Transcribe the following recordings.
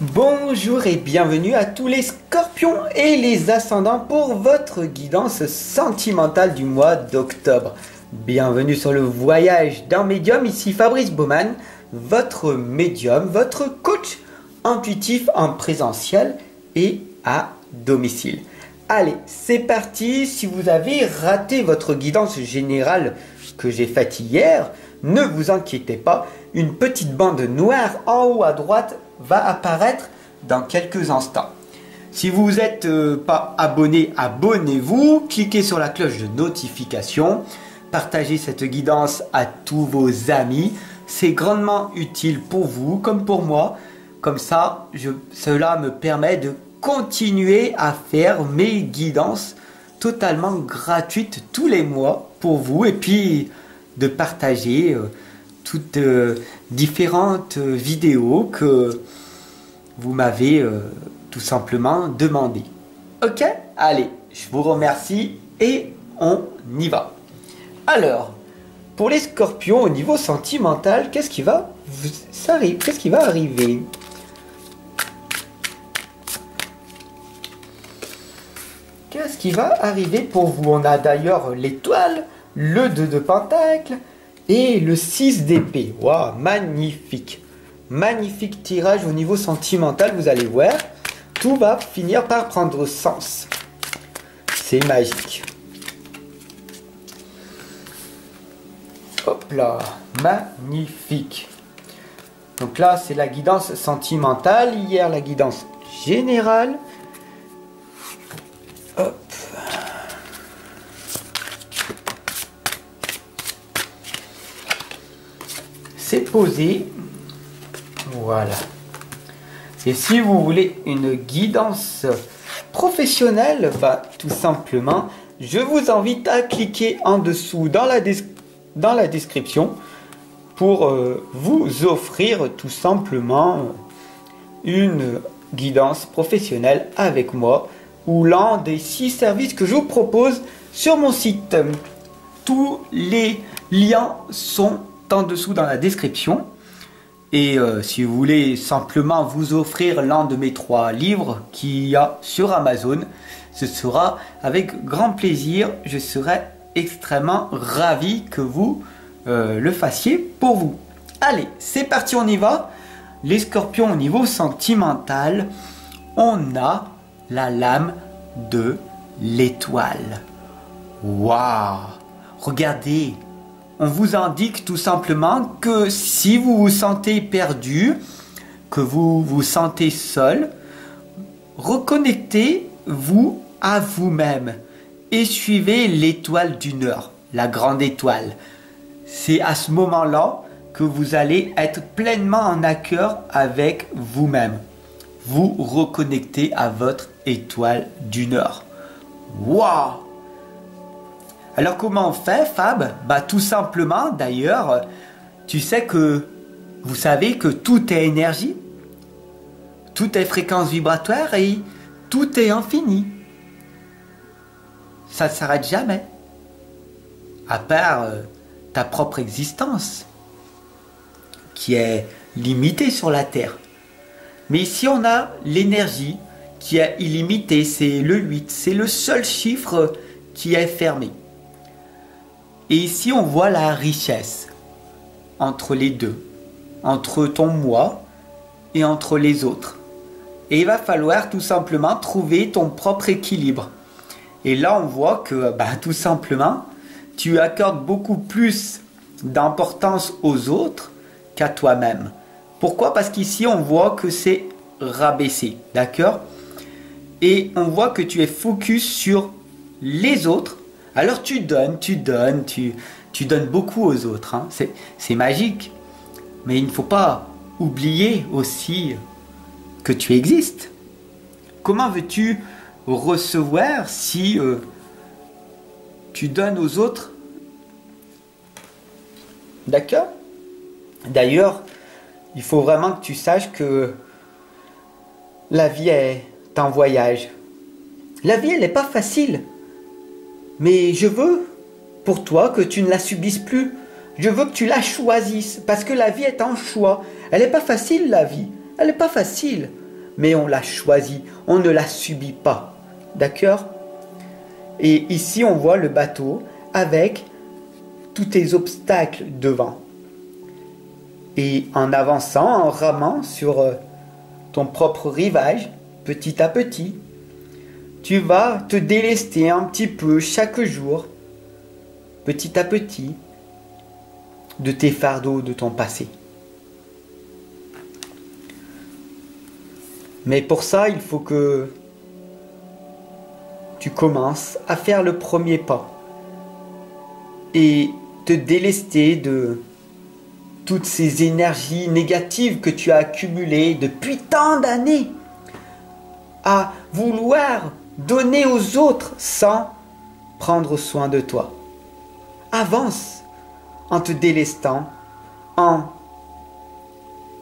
Bonjour et bienvenue à tous les scorpions et les ascendants pour votre guidance sentimentale du mois d'octobre. Bienvenue sur le voyage d'un médium, ici Fabrice Baumann, votre médium, votre coach intuitif en présentiel et à domicile. Allez, c'est parti. Si vous avez raté votre guidance générale que j'ai faite hier, ne vous inquiétez pas, une petite bande noire en haut à droite va apparaître dans quelques instants. Si vous n'êtes pas abonné, abonnez-vous, cliquez sur la cloche de notification, partagez cette guidance à tous vos amis, c'est grandement utile pour vous comme pour moi, comme ça cela me permet de continuer à faire mes guidances totalement gratuites tous les mois pour vous et puis de partager toutes différentes vidéos que vous m'avez tout simplement demandé. Ok? Allez, je vous remercie et on y va. Alors, pour les scorpions au niveau sentimental, qu'est-ce qui va arriver? Qu'est-ce qui va arriver pour vous? On a d'ailleurs l'étoile, le 2 de pentacle et le 6 d'épée. Waouh, magnifique. Magnifique tirage au niveau sentimental, vous allez voir. Tout va finir par prendre sens. C'est magique. Hop là, magnifique. Donc là, c'est la guidance sentimentale. Hier, la guidance générale. Hop. C'est posé. Voilà. Et si vous voulez une guidance professionnelle, tout simplement, je vous invite à cliquer en dessous dans la description pour vous offrir tout simplement une guidance professionnelle avec moi ou l'un des 6 services que je vous propose sur mon site. Tous les liens sont en dessous dans la description. Et si vous voulez simplement vous offrir l'un de mes 3 livres qu'il y a sur Amazon, ce sera avec grand plaisir. Je serai extrêmement ravi que vous le fassiez pour vous. Allez, c'est parti, on y va. Les scorpions au niveau sentimental, on a la lame de l'étoile. Waouh! Regardez! On vous indique tout simplement que si vous vous sentez perdu, que vous vous sentez seul, reconnectez-vous à vous-même et suivez l'étoile du Nord, la grande étoile. C'est à ce moment-là que vous allez être pleinement en accord avec vous-même. Vous reconnectez à votre étoile du Nord. Waouh! Alors comment on fait, Fab? Tout simplement, d'ailleurs, vous savez que tout est énergie, tout est fréquence vibratoire et tout est infini. Ça ne s'arrête jamais. À part ta propre existence, qui est limitée sur la Terre. Mais ici, on a l'énergie qui est illimitée, c'est le 8, c'est le seul chiffre qui est fermé. Et ici, on voit la richesse entre les deux, entre ton moi et entre les autres. Et il va falloir tout simplement trouver ton propre équilibre. Et là, on voit que tout simplement, tu accordes beaucoup plus d'importance aux autres qu'à toi-même. Pourquoi? Parce qu'ici, on voit que c'est rabaissé, d'accord? Et on voit que tu es focus sur les autres. Alors tu donnes beaucoup aux autres, hein. C'est magique. Mais il ne faut pas oublier aussi que tu existes. Comment veux-tu recevoir si tu donnes aux autres? D'accord? D'ailleurs, il faut vraiment que tu saches que la vie est un voyage. La vie, elle n'est pas facile. Mais je veux, pour toi, que tu ne la subisses plus. Je veux que tu la choisisses, parce que la vie est un choix. Elle n'est pas facile, la vie. Elle n'est pas facile. mais on l'a choisie, on ne la subit pas. D'accord? Et ici, on voit le bateau avec tous tes obstacles devant. Et en avançant, en ramant sur ton propre rivage, petit à petit, tu vas te délester un petit peu chaque jour, petit à petit, de tes fardeaux de ton passé. Mais pour ça, il faut que tu commences à faire le premier pas et te délester de toutes ces énergies négatives que tu as accumulées depuis tant d'années à vouloir donner aux autres sans prendre soin de toi. Avance en te délestant, en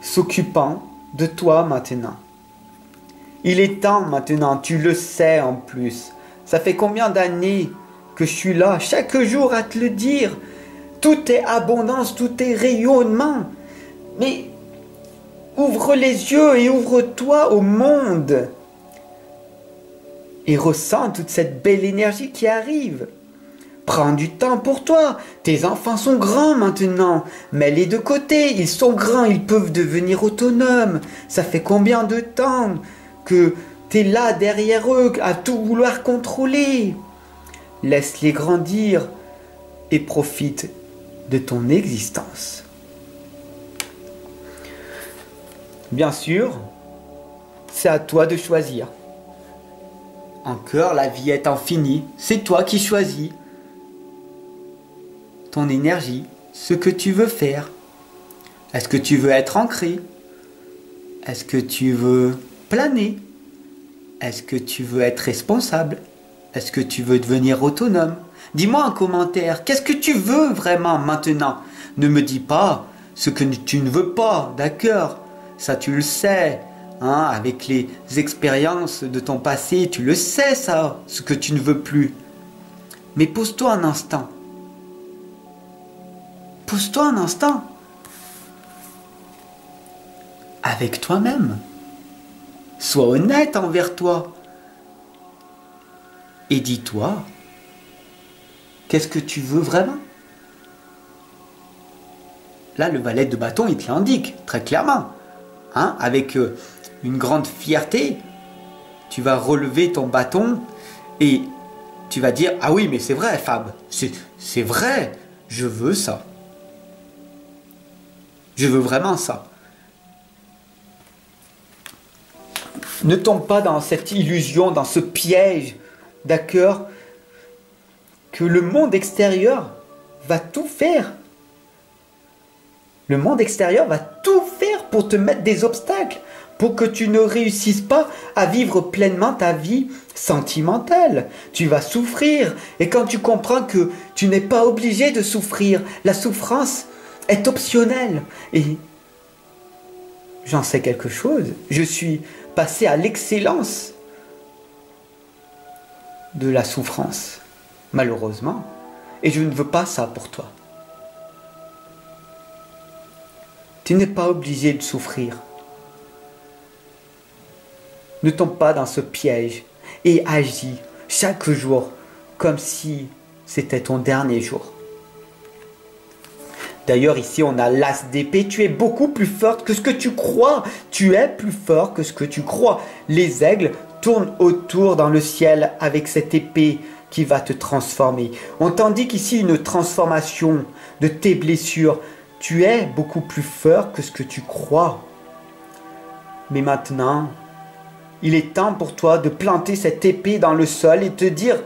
s'occupant de toi maintenant. Il est temps maintenant, tu le sais en plus. Ça fait combien d'années que je suis là, chaque jour à te le dire. Tout est abondance, tout est rayonnement. Mais ouvre les yeux et ouvre-toi au monde. Et ressens toute cette belle énergie qui arrive. Prends du temps pour toi. Tes enfants sont grands maintenant. Mets-les de côté. Ils sont grands, ils peuvent devenir autonomes. Ça fait combien de temps que tu es là derrière eux à tout vouloir contrôler? Laisse-les grandir et profite de ton existence. Bien sûr, c'est à toi de choisir. Encore, la vie est infinie. C'est toi qui choisis ton énergie, ce que tu veux faire. Est-ce que tu veux être ancré? Est-ce que tu veux planer? Est-ce que tu veux être responsable? Est-ce que tu veux devenir autonome? Dis-moi en commentaire, qu'est-ce que tu veux vraiment maintenant? Ne me dis pas ce que tu ne veux pas, d'accord? Ça tu le sais, hein, avec les expériences de ton passé, tu le sais ça, ce que tu ne veux plus. Mais pose-toi un instant. Pose-toi un instant. Avec toi-même. Sois honnête envers toi. Et dis-toi, qu'est-ce que tu veux vraiment? Là, le valet de bâton, il te l'indique très clairement. Hein? Avec une grande fierté, tu vas relever ton bâton et tu vas dire, ah oui, mais c'est vrai, Fab, c'est vrai, je veux ça. Je veux vraiment ça. Ne tombe pas dans cette illusion, dans ce piège, d'accord, que le monde extérieur va tout faire. Le monde extérieur va tout faire pour te mettre des obstacles, pour que tu ne réussisses pas à vivre pleinement ta vie sentimentale. Tu vas souffrir. Et quand tu comprends que tu n'es pas obligé de souffrir, la souffrance est optionnelle. Et j'en sais quelque chose. Je suis passé à l'excellence de la souffrance, malheureusement. Et je ne veux pas ça pour toi. Tu n'es pas obligé de souffrir. Ne tombe pas dans ce piège et agis chaque jour comme si c'était ton dernier jour. D'ailleurs, ici, on a l'as d'épée. Tu es beaucoup plus forte que ce que tu crois. Tu es plus fort que ce que tu crois. Les aigles tournent autour dans le ciel avec cette épée qui va te transformer. On t'indique ici une transformation de tes blessures. Tu es beaucoup plus fort que ce que tu crois. Mais maintenant, il est temps pour toi de planter cette épée dans le sol et te dire,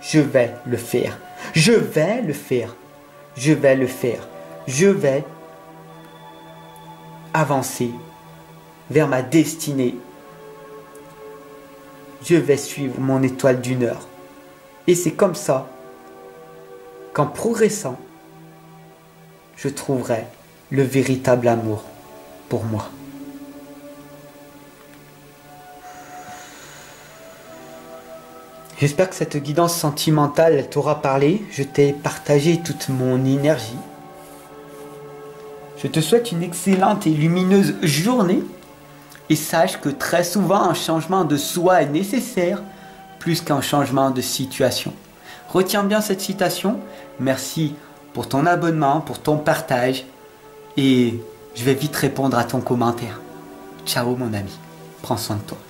je vais le faire. Je vais le faire. Je vais le faire. Je vais avancer vers ma destinée. Je vais suivre mon étoile du Nord. Et c'est comme ça qu'en progressant, je trouverai le véritable amour pour moi. J'espère que cette guidance sentimentale t'aura parlé. Je t'ai partagé toute mon énergie. Je te souhaite une excellente et lumineuse journée. Et sache que très souvent un changement de soi est nécessaire plus qu'un changement de situation. Retiens bien cette citation. Merci pour ton abonnement, pour ton partage. Et je vais vite répondre à ton commentaire. Ciao mon ami, prends soin de toi.